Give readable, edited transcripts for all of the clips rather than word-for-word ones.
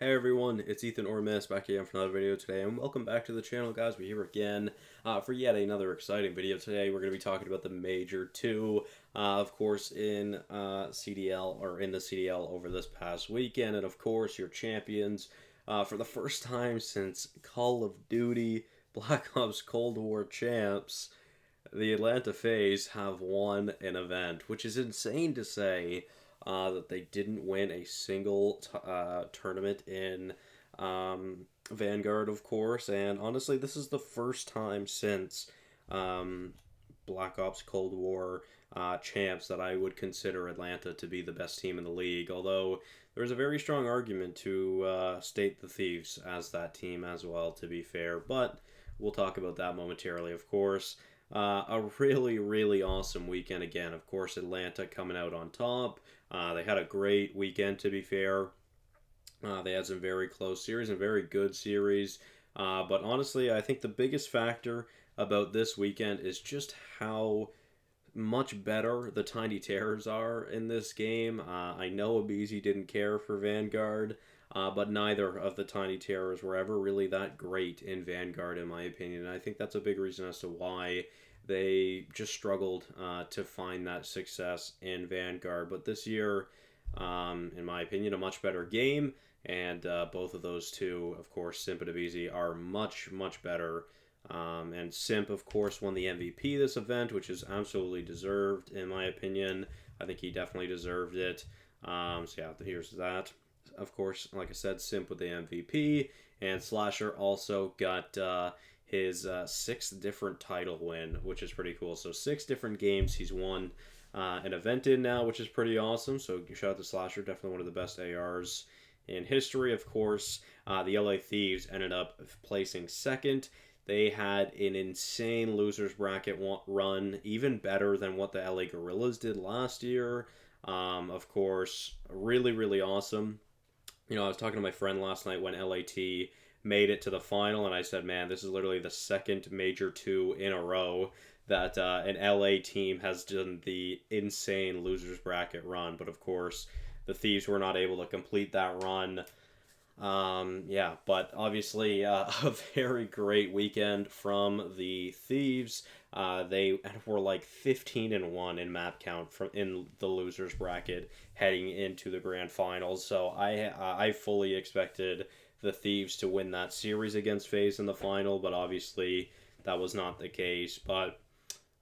Hey everyone, it's Ethan Ormes back again for another video today, and welcome back to the channel, guys. We're here again for yet another exciting video. Today we're going to be talking about the Major 2, of course, in CDL, or in the CDL over this past weekend, and of course your champions for the first time since Call of Duty Black Ops Cold War champs. The Atlanta Faze have won an event, which is insane to say that they didn't win a single tournament in Vanguard, of course. And honestly, this is the first time since Black Ops Cold War champs that I would consider Atlanta to be the best team in the league. Although there's a very strong argument to state the Thieves as that team as well, to be fair. But we'll talk about that momentarily, of course. A really, really awesome weekend again. Of course, Atlanta coming out on top. They had a great weekend, to be fair. They had some very close series and very good series. But honestly, I think the biggest factor about this weekend is just how much better the Tiny Terrors are in this game. I know Abizi didn't care for Vanguard, but neither of the Tiny Terrors were ever really that great in Vanguard, in my opinion. And I think that's a big reason as to why they just struggled to find that success in Vanguard. But this year, in my opinion, a much better game. And both of those two, of course, Simp and Abizi, are much, much better. And Simp, of course, won the MVP this event, which is absolutely deserved, in my opinion. I think he definitely deserved it. So yeah, here's that. Of course, like I said, Simp with the MVP. And Slasher also got his sixth different title win, which is pretty cool. So 6 different games he's won an event in now, which is pretty awesome. So shout out to Slasher, definitely one of the best ARs in history. Of course, the LA Thieves ended up placing second. They had an insane losers bracket run, even better than what the LA Gorillas did last year. Of course, really, really awesome. You know, I was talking to my friend last night when LAT made it to the final, and I said, man, this is literally the second Major 2 in a row that an LA team has done the insane losers bracket run. But of course, the Thieves were not able to complete that run. Yeah, but obviously a very great weekend from the Thieves. They were like 15-1 in map count from in the losers bracket heading into the grand finals. So I fully expected the Thieves to win that series against FaZe in the final, but obviously that was not the case. But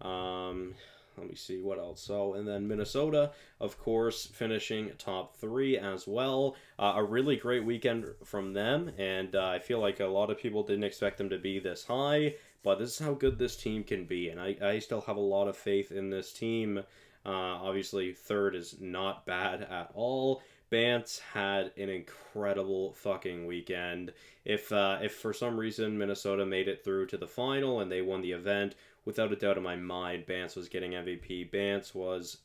let me see what else. So, and then Minnesota, of course, finishing top 3 as well. A really great weekend from them, and I feel like a lot of people didn't expect them to be this high, but this is how good this team can be, and I still have a lot of faith in this team. Obviously, third is not bad at all. Bance had an incredible fucking weekend. If for some reason Minnesota made it through to the final and they won the event, without a doubt in my mind, Bance was getting MVP. Bance was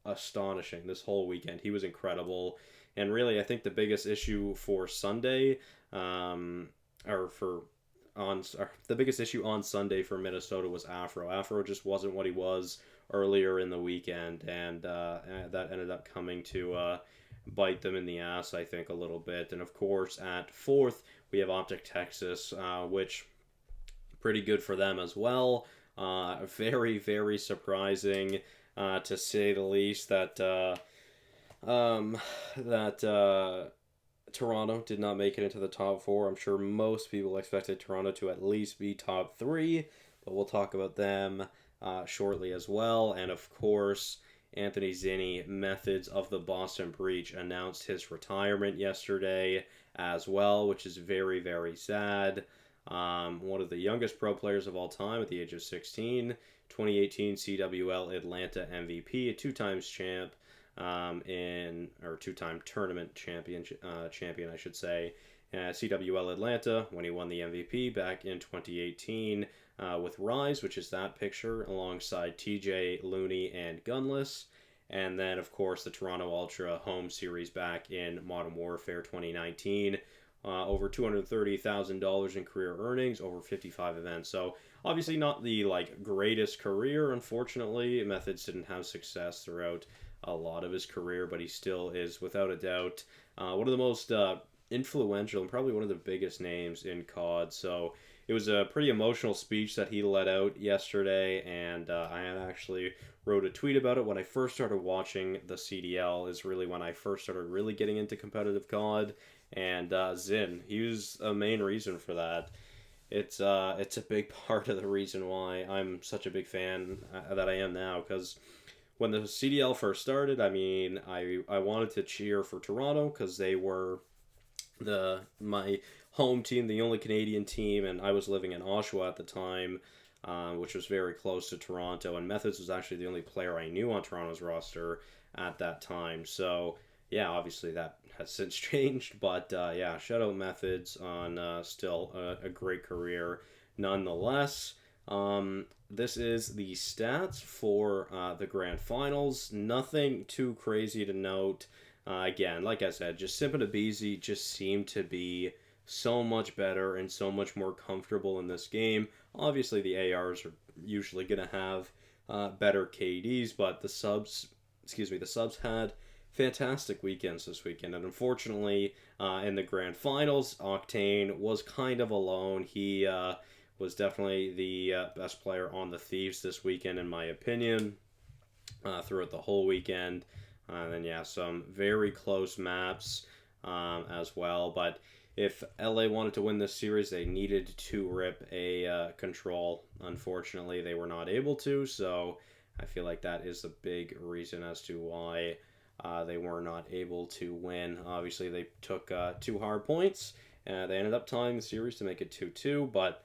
astonishing this whole weekend. He was incredible. And really, I think the biggest issue for Sunday, the biggest issue on Sunday for Minnesota was Afro. Afro just wasn't what he was earlier in the weekend, and that ended up coming to bite them in the ass, I think, a little bit. And of course, at 4th, we have Optic Texas, which pretty good for them as well. Very, very surprising, to say the least, that Toronto did not make it into the top 4. I'm sure most people expected Toronto to at least be top 3, but we'll talk about them shortly as well. And of course, Anthony Zinni, Methods of the Boston Breach, announced his retirement yesterday as well, which is very, very sad. One of the youngest pro players of all time at the age of 16, 2018 CWL Atlanta MVP, a 2 times champ, or 2-time tournament champion, I should say. CWL Atlanta when he won the MVP back in 2018 with Rise, which is that picture, alongside TJ, Looney, and Gunless. And then, of course, the Toronto Ultra home series back in Modern Warfare 2019. Over $230,000 in career earnings, over 55 events. So obviously not the greatest career, unfortunately. Methods didn't have success throughout a lot of his career, but he still is without a doubt one of the most influential and probably one of the biggest names in COD. So it was a pretty emotional speech that he let out yesterday, and I actually wrote a tweet about it. When I first started watching the CDL is really when I first started really getting into competitive COD, and Zin, he was a main reason for that. It's a big part of the reason why I'm such a big fan that I am now, because when the CDL first started, I mean, I wanted to cheer for Toronto because they were my home team, the only Canadian team, and I was living in Oshawa at the time, which was very close to Toronto. And Methods was actually the only player I knew on Toronto's roster at that time. So yeah, obviously that has since changed, but yeah, shout out Methods on still a great career nonetheless. This is the stats for the grand finals. Nothing too crazy to note. Again, like I said, just Simp and Abizi just seem to be so much better and so much more comfortable in this game. Obviously, the ARs are usually going to have better KDs, but the subs had fantastic weekends this weekend. And unfortunately, in the grand finals, Octane was kind of alone. He was definitely the best player on the Thieves this weekend, in my opinion, throughout the whole weekend. And then, yeah, some very close maps as well. But if LA wanted to win this series, they needed to rip a control. Unfortunately, they were not able to. So I feel like that is a big reason as to why they were not able to win. Obviously, they took 2 hard points. They ended up tying the series to make it 2-2. But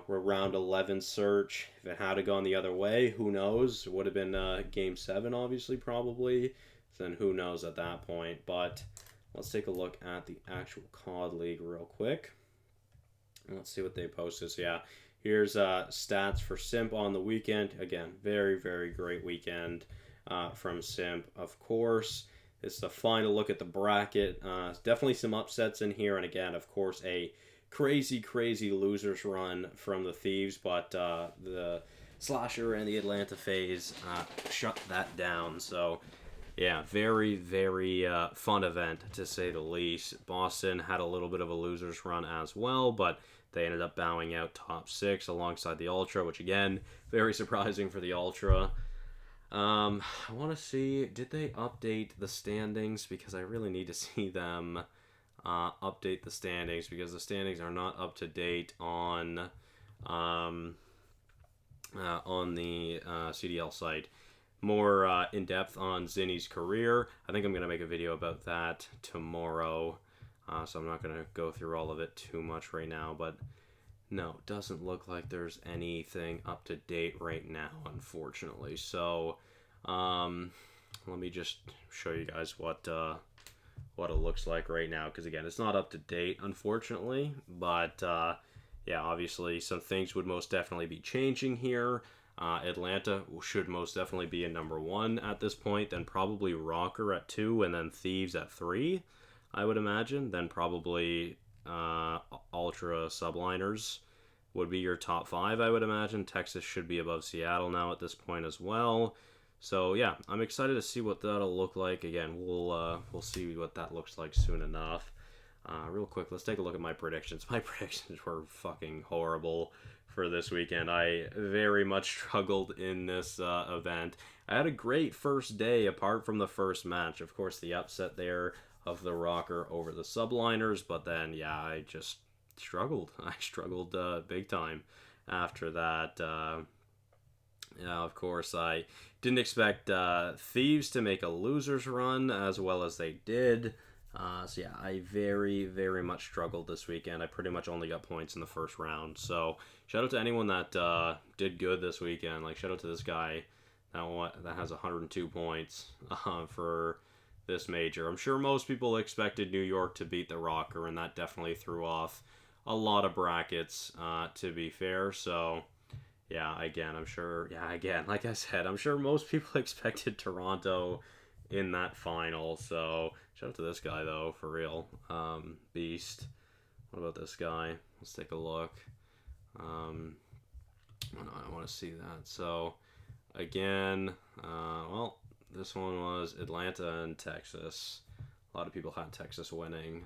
round 11 search. If it had gone the other way, who knows? It would have been game 7, obviously, probably. Then who knows at that point. But let's take a look at the actual COD League real quick. And let's see what they posted. So, yeah, here's stats for Simp on the weekend. Again, very, very great weekend from Simp, of course. It's the final look at the bracket. Definitely some upsets in here. And again, of course, a crazy losers run from the Thieves, but the Slasher and the Atlanta Faze shut that down. So yeah, very fun event to say the least. Boston had a little bit of a losers run as well, but they ended up bowing out top 6 alongside the Ultra, which again, very surprising for the Ultra. I want to see, did they update the standings? Because I really need to see them update the standings, because the standings are not up to date on the CDL site. More in depth on Zinni's career. I think I'm gonna make a video about that tomorrow, so I'm not gonna go through all of it too much right now. But no, it doesn't look like there's anything up to date right now, unfortunately. So let me just show you guys what it looks like right now, because again, it's not up to date, unfortunately. But yeah, obviously some things would most definitely be changing here. Atlanta should most definitely be a number 1 at this point, then probably Rocker at 2, and then Thieves at 3, I would imagine. Then probably Ultra Subliners would be your top 5, I would imagine. Texas should be above Seattle now at this point as well. So yeah, I'm excited to see what that'll look like. Again, we'll see what that looks like soon enough. Real quick, let's take a look at my predictions. My predictions were fucking horrible for this weekend. I very much struggled in this event. I had a great first day apart from the first match. Of course, the upset there of the Rocker over the Subliners, but then, yeah, I just struggled. I struggled big time after that. Yeah, of course, I didn't expect Thieves to make a loser's run as well as they did. So yeah, I very much struggled this weekend. I pretty much only got points in the first round. So shout out to anyone that did good this weekend. Like, shout out to this guy that has 102 points for this major. I'm sure most people expected New York to beat the Rocker, and that definitely threw off a lot of brackets, to be fair. So yeah, again, like I said, I'm sure most people expected Toronto in that final. So shout out to this guy, though, for real. Beast. What about this guy? Let's take a look. I want to see that. So again, well, this one was Atlanta and Texas. A lot of people had Texas winning.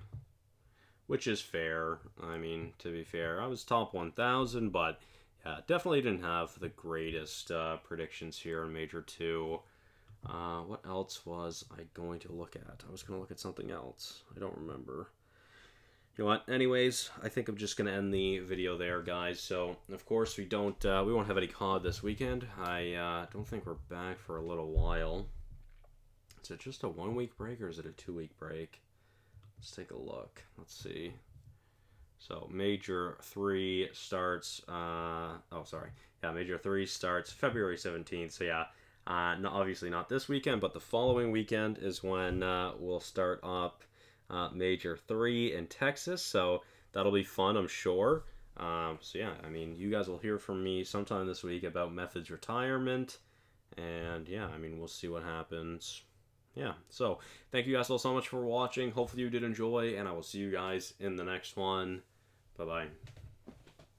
which is fair. I mean, to be fair, I was top 1,000, but yeah, definitely didn't have the greatest predictions here in Major 2. What else was I going to look at? I was going to look at something else. I don't remember. You know what? Anyways, I think I'm just gonna end the video there, guys. So, of course, we won't have any COD this weekend. I don't think we're back for a little while. Is it just a 1-week break or is it a 2-week break? Let's take a look. Let's see. So, Major 3 starts. Major 3 starts February 17th. So yeah, obviously not this weekend, but the following weekend is when we'll start up. Major 3 in Texas, so that'll be fun, I'm sure. So yeah, I mean, you guys will hear from me sometime this week about Method's retirement, and yeah, I mean, we'll see what happens. Yeah, so thank you guys all so much for watching. Hopefully you did enjoy, and I will see you guys in the next one. Bye-bye.